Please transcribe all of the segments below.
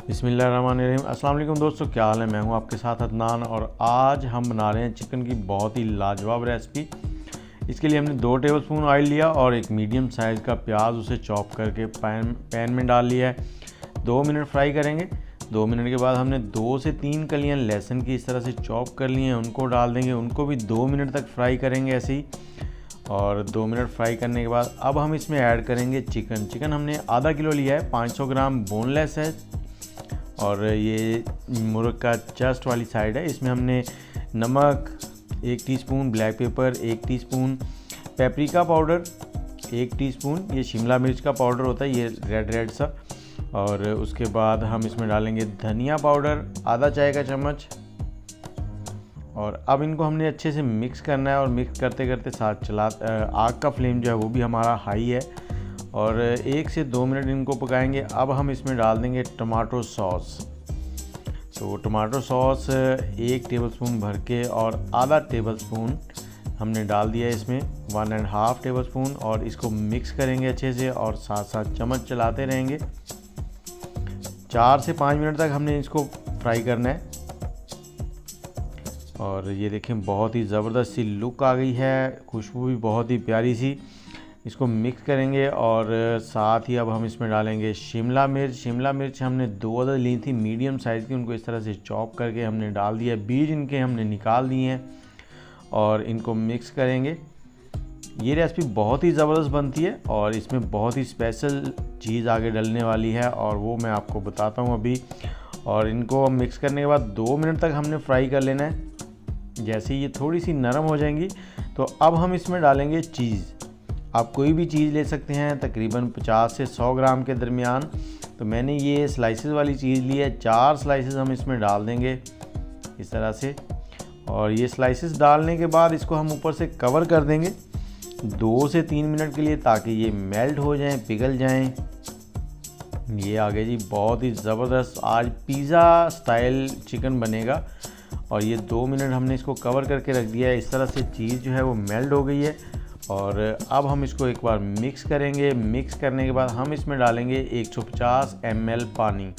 बिस्मिल्लाहिर्रहमानिर्रहीम। अस्सलाम वालेकुम दोस्तों, क्या हाल है। मैं हूं आपके साथ अदनान और आज हम बना रहे हैं चिकन की बहुत ही लाजवाब रेसिपी। इसके लिए हमने 2 टेबलस्पून ऑयल लिया और एक मीडियम साइज़ का प्याज उसे चॉप करके पैन में डाल लिया है। 2 मिनट फ्राई करेंगे। 2 मिनट के बाद हमने 2 से 3 कलियाँ लहसुन की इस तरह से चॉप कर ली हैं, उनको डाल देंगे। उनको भी 2 मिनट तक फ्राई करेंगे ऐसे ही। और 2 मिनट फ्राई करने के बाद अब हम इसमें ऐड करेंगे चिकन हमने आधा किलो लिया है, 500 ग्राम बोनलेस है और ये मुर्ग का चेस्ट वाली साइड है। इसमें हमने नमक 1 teaspoon, black pepper 1 teaspoon, paprika powder 1 teaspoon, ये शिमला मिर्च का पाउडर होता है, ये रेड सा। और उसके बाद हम इसमें डालेंगे धनिया पाउडर आधा चाय का चम्मच। और अब इनको हमने अच्छे से मिक्स करना है और मिक्स करते करते साथ आग का फ्लेम जो है वो भी हमारा हाई है और 1 से 2 मिनट इनको पकाएंगे। अब हम इसमें डाल देंगे टमाटो सॉस। तो टमाटो सॉस 1 टेबलस्पून भर के और आधा टेबलस्पून हमने डाल दिया है इसमें, 1.5 टेबलस्पून। और इसको मिक्स करेंगे अच्छे से और साथ साथ चम्मच चलाते रहेंगे। 4 से 5 मिनट तक हमने इसको फ्राई करना है। और ये देखें बहुत ही ज़बरदस्त सी लुक आ गई है, खुशबू भी बहुत ही प्यारी सी। इसको मिक्स करेंगे और साथ ही अब हम इसमें डालेंगे शिमला मिर्च हमने 2 अदद ली थी मीडियम साइज़ की, उनको इस तरह से चॉप करके हमने डाल दिया। बीज इनके हमने निकाल दिए हैं और इनको मिक्स करेंगे। ये रेसिपी बहुत ही ज़बरदस्त बनती है और इसमें बहुत ही स्पेशल चीज़ आगे डलने वाली है और वो मैं आपको बताता हूँ अभी। और इनको मिक्स करने के बाद 2 मिनट तक हमने फ्राई कर लेना है। जैसे ये थोड़ी सी नरम हो जाएंगी तो अब हम इसमें डालेंगे चीज़। आप कोई भी चीज़ ले सकते हैं, तकरीबन 50 से 100 ग्राम के दरमियान। तो मैंने ये स्लाइसेस वाली चीज़ ली है, 4 स्लाइसेस हम इसमें डाल देंगे इस तरह से। और ये स्लाइसेस डालने के बाद इसको हम ऊपर से कवर कर देंगे 2 से 3 मिनट के लिए, ताकि ये मेल्ट हो जाएं, पिघल जाएं। ये आ गया जी, बहुत ही ज़बरदस्त आज पिज़्ज़ा स्टाइल चिकन बनेगा। और ये 2 मिनट हमने इसको कवर करके रख दिया है। इस तरह से चीज़ जो है वो मेल्ट हो गई है। और अब हम इसको एक बार मिक्स करेंगे। मिक्स करने के बाद हम इसमें डालेंगे 150 ml पानी।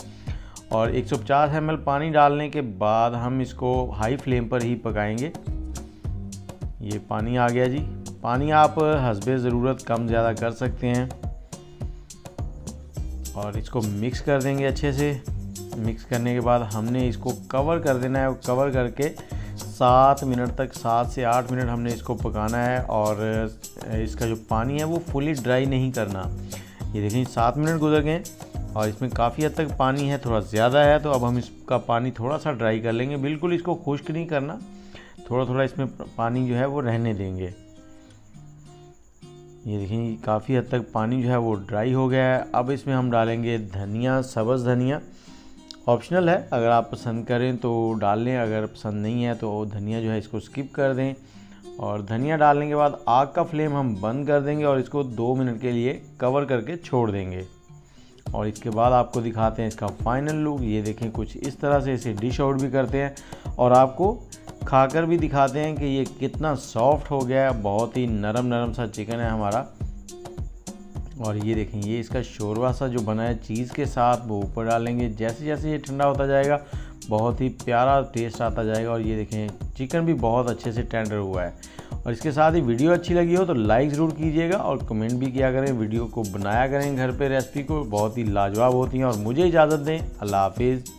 और 150 ml पानी डालने के बाद हम इसको हाई फ्लेम पर ही पकाएंगे। ये पानी आ गया जी। पानी आप हस्बे ज़रूरत कम ज़्यादा कर सकते हैं। और इसको मिक्स कर देंगे अच्छे से। मिक्स करने के बाद हमने इसको कवर कर देना है। कवर करके 7 मिनट तक, 7 से 8 मिनट हमने इसको पकाना है। और इसका जो पानी है वो फुली ड्राई नहीं करना। ये देखिए 7 मिनट गुजर गए और इसमें काफ़ी हद तक पानी है, थोड़ा ज़्यादा है। तो अब हम इसका पानी थोड़ा सा ड्राई कर लेंगे। बिल्कुल इसको खुश्क नहीं करना, थोड़ा थोड़ा इसमें पानी जो है वो रहने देंगे। ये देखिए काफ़ी हद तक पानी जो है वो ड्राई हो गया है। अब इसमें हम डालेंगे धनिया, सब्ज़ धनिया। ऑप्शनल है, अगर आप पसंद करें तो डाल लें, अगर पसंद नहीं है तो धनिया जो है इसको स्किप कर दें। और धनिया डालने के बाद आग का फ्लेम हम बंद कर देंगे और इसको 2 मिनट के लिए कवर करके छोड़ देंगे। और इसके बाद आपको दिखाते हैं इसका फाइनल लुक। ये देखें कुछ इस तरह से इसे डिश आउट भी करते हैं और आपको खाकर भी दिखाते हैं कि ये कितना सॉफ्ट हो गया है। बहुत ही नरम सा चिकन है हमारा। और ये देखें ये इसका शोरबा सा जो बना है चीज़ के साथ, वो ऊपर डालेंगे। जैसे जैसे ये ठंडा होता जाएगा बहुत ही प्यारा टेस्ट आता जाएगा। और ये देखें चिकन भी बहुत अच्छे से टेंडर हुआ है। और इसके साथ ही वीडियो अच्छी लगी हो तो लाइक ज़रूर कीजिएगा और कमेंट भी किया करें। वीडियो को बनाया करें घर पे, रेसिपी को बहुत ही लाजवाब होती हैं। और मुझे इजाज़त दें, अल्लाह हाफिज़।